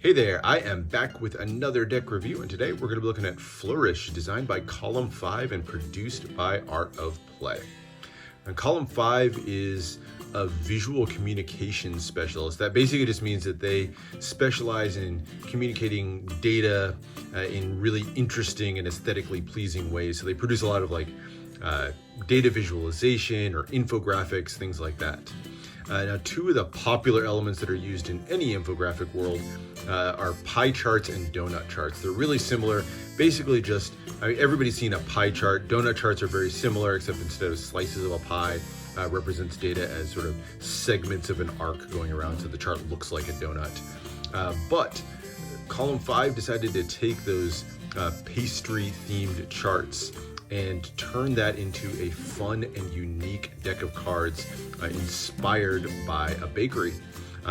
Hey there, I am back with another deck review, and today we're going to be looking at Flourish, designed by Column 5 and produced by Art of Play. And Column 5 is a visual communications specialist. That basically just means that they specialize in communicating data in really interesting and aesthetically pleasing ways. So they produce a lot of data visualization or infographics, things like that. Now, two of the popular elements that are used in any infographic world are pie charts and donut charts. They're really similar. Basically everybody's seen a pie chart. Donut charts are very similar, except instead of slices of a pie, represents data as sort of segments of an arc going around, so the chart looks like a donut. But Column 5 decided to take those pastry-themed charts and turn that into a fun and unique deck of cards inspired by a bakery.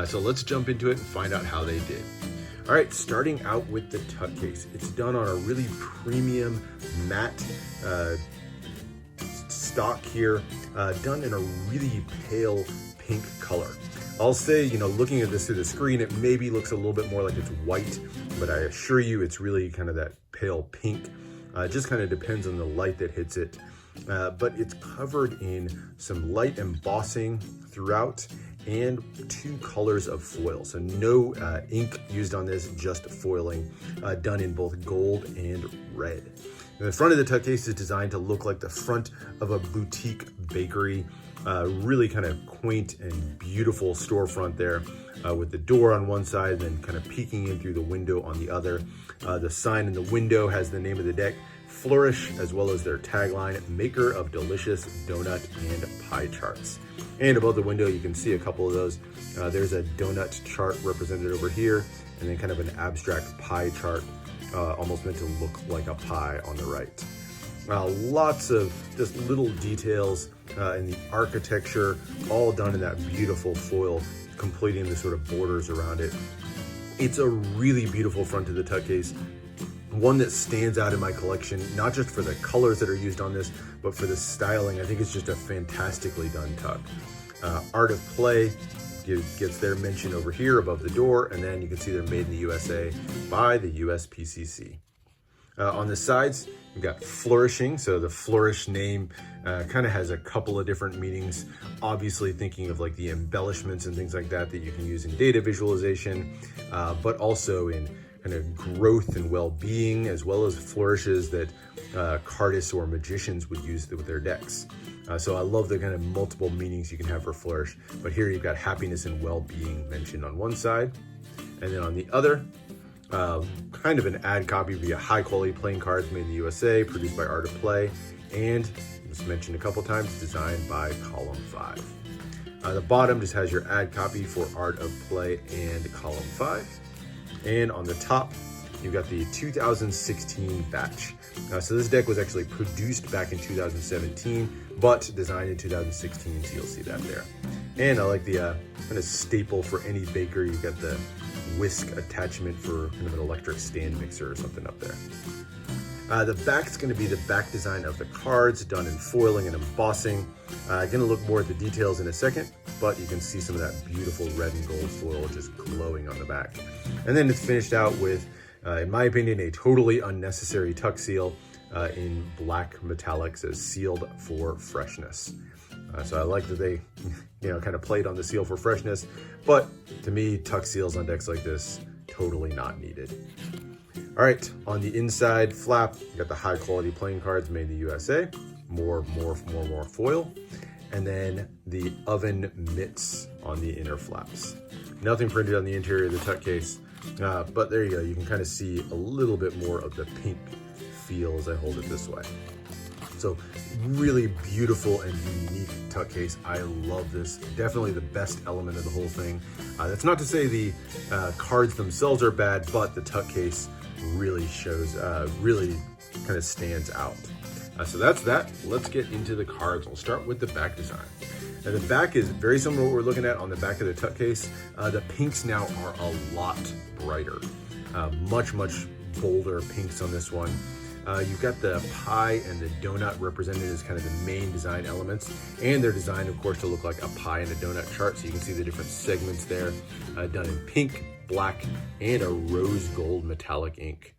So let's jump into it and find out how they did. All right, starting out with the tuck case. It's done on a really premium matte stock here, done in a really pale pink color. I'll say, looking at this through the screen, it maybe looks a little bit more like it's white, but I assure you it's really kind of that pale pink. It just kind of depends on the light that hits it. But it's covered in some light embossing throughout and two colors of foil. So no ink used on this, just foiling, done in both gold and red. And the front of the tuck case is designed to look like the front of a boutique bakery. Really kind of quaint and beautiful storefront there, with the door on one side and then kind of peeking in through the window on the other. The sign in the window has the name of the deck, Flourish, as well as their tagline, maker of delicious donut and pie charts. And above the window, you can see a couple of those. There's a donut chart represented over here, and then kind of an abstract pie chart, almost meant to look like a pie on the right. Lots of just little details in the architecture, all done in that beautiful foil, completing the sort of borders around it. It's a really beautiful front to the tuck case. One that stands out in my collection, not just for the colors that are used on this, but for the styling. I think it's just a fantastically done tuck. Art of Play gets their mention over here above the door, and then you can see they're made in the USA by the USPCC. On the sides, you've got flourishing. So the Flourish name kind of has a couple of different meanings. Obviously thinking of like the embellishments and things like that you can use in data visualization, but also in kind of growth and well-being, as well as flourishes that cardists or magicians would use with their decks. So I love the kind of multiple meanings you can have for flourish. But here you've got happiness and well-being mentioned on one side, and then on the other, kind of an ad copy via high quality playing cards made in the USA, produced by Art of Play, and just mentioned a couple times, designed by Column 5. The bottom just has your ad copy for Art of Play and Column 5. And on the top, you've got the 2016 batch. So this deck was actually produced back in 2017, but designed in 2016, so you'll see that there. And I like the kind of staple for any baker. You've got the whisk attachment for kind of an electric stand mixer or something up there. The back's going to be the back design of the cards, done in foiling and embossing. Going to look more at the details in a second, but you can see some of that beautiful red and gold foil just glowing on the back. And then it's finished out with, in my opinion, a totally unnecessary tuck seal in black metallics, as sealed for freshness. So I like that they, kind of played on the seal for freshness, but to me, tuck seals on decks like this, totally not needed. All right, on the inside flap, you got the high quality playing cards made in the USA, more foil, and then the oven mitts on the inner flaps. Nothing printed on the interior of the tuck case, but there you go. You can kind of see a little bit more of the pink feel as I hold it this way. So really beautiful and unique tuck case. I love this. Definitely the best element of the whole thing. That's not to say the cards themselves are bad, but the tuck case really shows, really kind of stands out. So that's that. Let's get into the cards. We'll start with the back design. And the back is very similar to what we're looking at on the back of the tuck case. The pinks now are a lot brighter, much bolder pinks on this one. You've got the pie and the donut represented as kind of the main design elements, and they're designed, of course, to look like a pie and a donut chart. So you can see the different segments there, done in pink black and a rose gold metallic ink.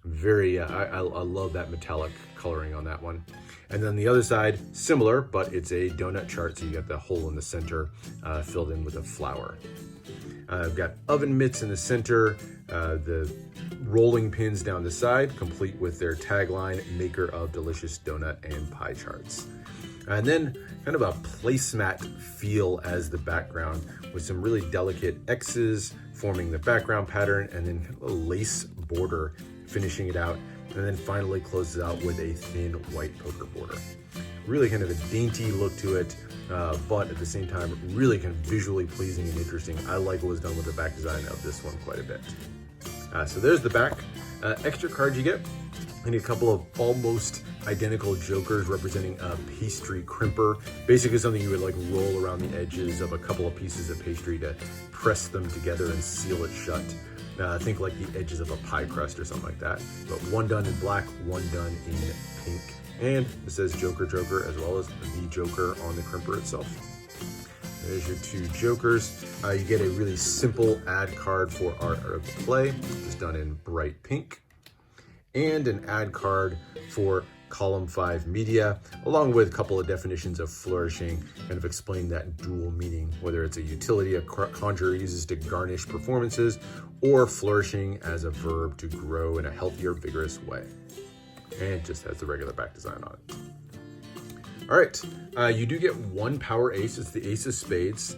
Very, I love that metallic coloring on that one. And then the other side, similar, but it's a donut chart, so you got the hole in the center filled in with a flower. I've got oven mitts in the center, the rolling pins down the side, complete with their tagline, maker of delicious donut and pie charts. And then kind of a placemat feel as the background with some really delicate X's forming the background pattern, and then kind of a lace border finishing it out, and then finally closes out with a thin white poker border. Really kind of a dainty look to it, but at the same time, really kind of visually pleasing and interesting. I like what was done with the back design of this one quite a bit. So there's the back. Extra cards you get. I need a couple of almost identical jokers representing a pastry crimper. Basically something you would like roll around the edges of a couple of pieces of pastry to press them together and seal it shut. Think like the edges of a pie crust or something like that. But one done in black, one done in pink. And it says Joker Joker as well as the Joker on the crimper itself. There's your two jokers. You get a really simple ad card for Art of Play, just done in bright pink. And an ad card for Column 5 Media, along with a couple of definitions of flourishing, kind of explain that dual meaning, whether it's a utility a conjurer uses to garnish performances, or flourishing as a verb to grow in a healthier, vigorous way. And it just has the regular back design on it. All right, you do get one power ace. It's the Ace of Spades.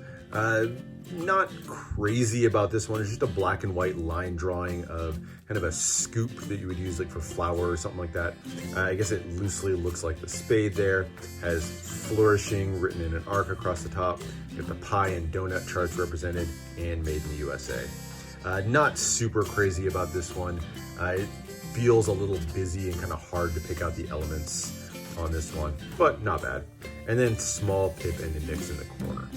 Not crazy about this one. It's just a black and white line drawing of kind of a scoop that you would use like for flour or something like that. I guess it loosely looks like the spade there. Has flourishing written in an arc across the top. Get the pie and donut charts represented, and made in the USA. Not super crazy about this one. It feels a little busy and kind of hard to pick out the elements on this one, but not bad. And then small pip and index in the corner.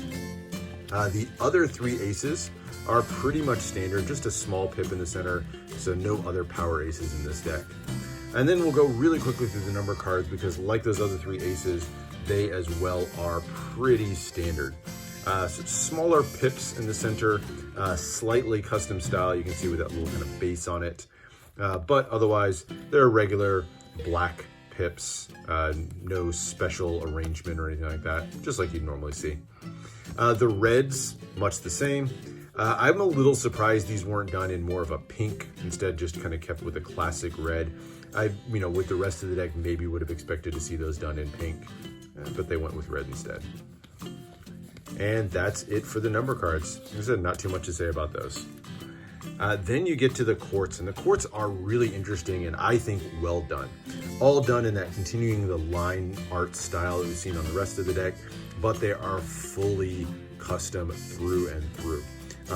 The other three aces are pretty much standard, just a small pip in the center, so no other power aces in this deck. And then we'll go really quickly through the number cards because like those other three aces, they as well are pretty standard. So smaller pips in the center, slightly custom style, you can see with that little kind of base on it. But otherwise, they're regular black pips, no special arrangement or anything like that, just like you'd normally see. The reds, much the same. I'm a little surprised these weren't done in more of a pink, instead just kind of kept with a classic red. With the rest of the deck, maybe would have expected to see those done in pink, but they went with red instead. And that's it for the number cards. Like I said, not too much to say about those. Then you get to the quartz, and the quartz are really interesting and I think well done. All done in that continuing the line art style that we've seen on the rest of the deck, but they are fully custom through and through.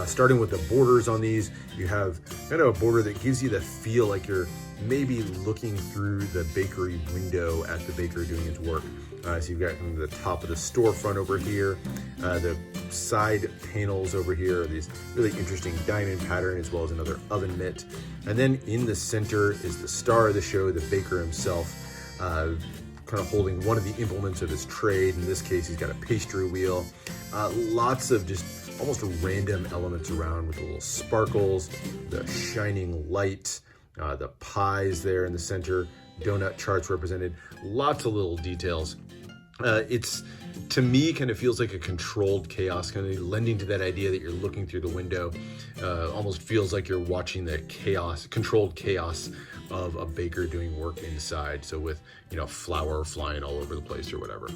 Starting with the borders on these, you have kind of a border that gives you the feel like you're maybe looking through the bakery window at the baker doing his work. So you've got the top of the storefront over here, the side panels over here are these really interesting diamond pattern, as well as another oven mitt. And then in the center is the star of the show, the baker himself, kind of holding one of the implements of his trade. In this case, he's got a pastry wheel. Lots of just almost random elements around with the little sparkles, the shining light, the pies there in the center, donut charts represented, lots of little details. It's, to me, kind of feels like a controlled chaos, kind of lending to that idea that you're looking through the window. Almost feels like you're watching the controlled chaos of a baker doing work inside. So with, flour flying all over the place or whatever.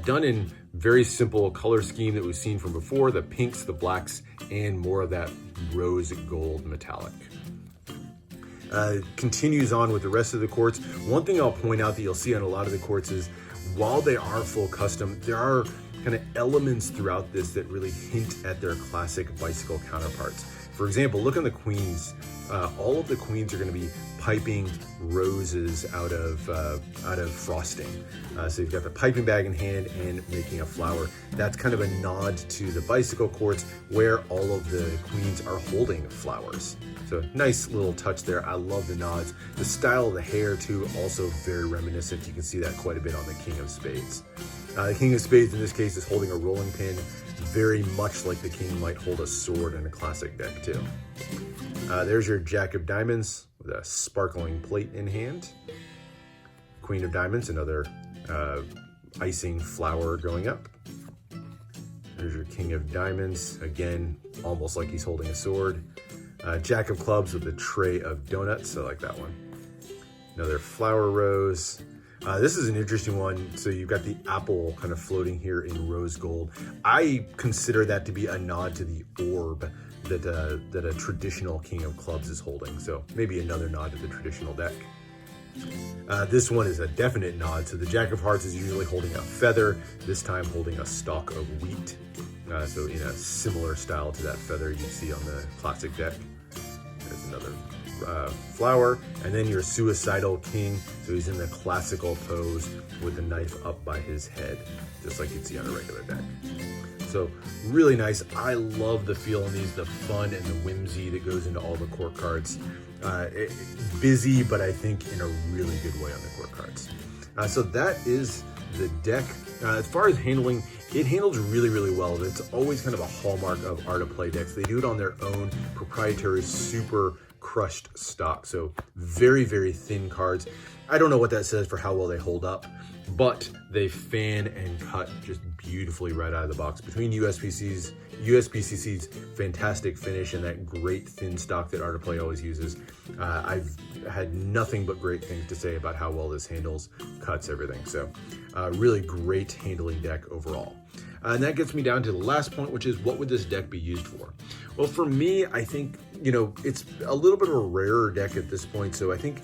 Done in very simple color scheme that we've seen from before, the pinks, the blacks, and more of that rose gold metallic. Continues on with the rest of the quartz. One thing I'll point out that you'll see on a lot of the quartz is while they are full custom, there are kind of elements throughout this that really hint at their classic bicycle counterparts. For example, look on the queens. All of the queens are going to be piping roses out of frosting. So you've got the piping bag in hand and making a flower. That's kind of a nod to the bicycle quartz where all of the queens are holding flowers. So nice little touch there. I love the nods. The style of the hair too, also very reminiscent. You can see that quite a bit on the King of Spades. The King of Spades in this case is holding a rolling pin. very much like the king might hold a sword in a classic deck too. There's your Jack of Diamonds with a sparkling plate in hand. Queen of Diamonds, another icing flower going up. There's your King of Diamonds, again, almost like he's holding a sword. Jack of Clubs with a tray of donuts, I like that one. Another flower rose. This is an interesting one. So you've got the apple kind of floating here in rose gold. I consider that to be a nod to the orb that a traditional King of Clubs is holding. So maybe another nod to the traditional deck. This one is a definite nod. So the Jack of Hearts is usually holding a feather, this time holding a stalk of wheat. So in a similar style to that feather you'd see on the classic deck. There's another flower, and then your Suicidal King. So he's in the classical pose with the knife up by his head, just like you'd see on a regular deck. So really nice. I love the feel in these, the fun and the whimsy that goes into all the court cards. Busy, but I think in a really good way on the court cards. So that is the deck. As far as handling, it handles really, really well. It's always kind of a hallmark of Art of Play decks. They do it on their own proprietary super crushed stock. So very, very thin cards. I don't know what that says for how well they hold up, but they fan and cut just beautifully right out of the box. Between USPCC's fantastic finish and that great thin stock that Art of Play always uses, I've had nothing but great things to say about how well this handles, cuts, everything. So really great handling deck overall. And that gets me down to the last point, which is what would this deck be used for? Well, for me, I think, it's a little bit of a rarer deck at this point. So I think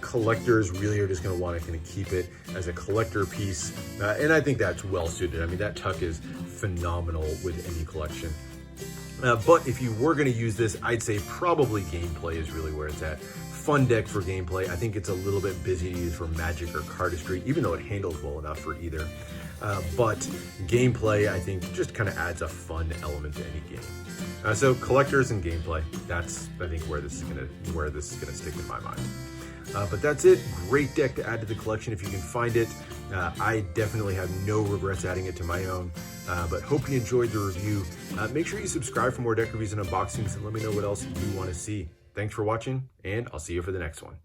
collectors really are just going to want to kind of keep it as a collector piece. And I think that's well suited. I mean, that tuck is phenomenal with any collection. But if you were going to use this, I'd say probably gameplay is really where it's at. Fun deck for gameplay. I think it's a little bit busy to use for Magic or Cardistry, even though it handles well enough for either. But gameplay, I think, just kind of adds a fun element to any game. So collectors and gameplay, that's, I think, where this is gonna stick in my mind. But that's it. Great deck to add to the collection if you can find it. I definitely have no regrets adding it to my own, but hope you enjoyed the review. Make sure you subscribe for more deck reviews and unboxings, and let me know what else you want to see. Thanks for watching, and I'll see you for the next one.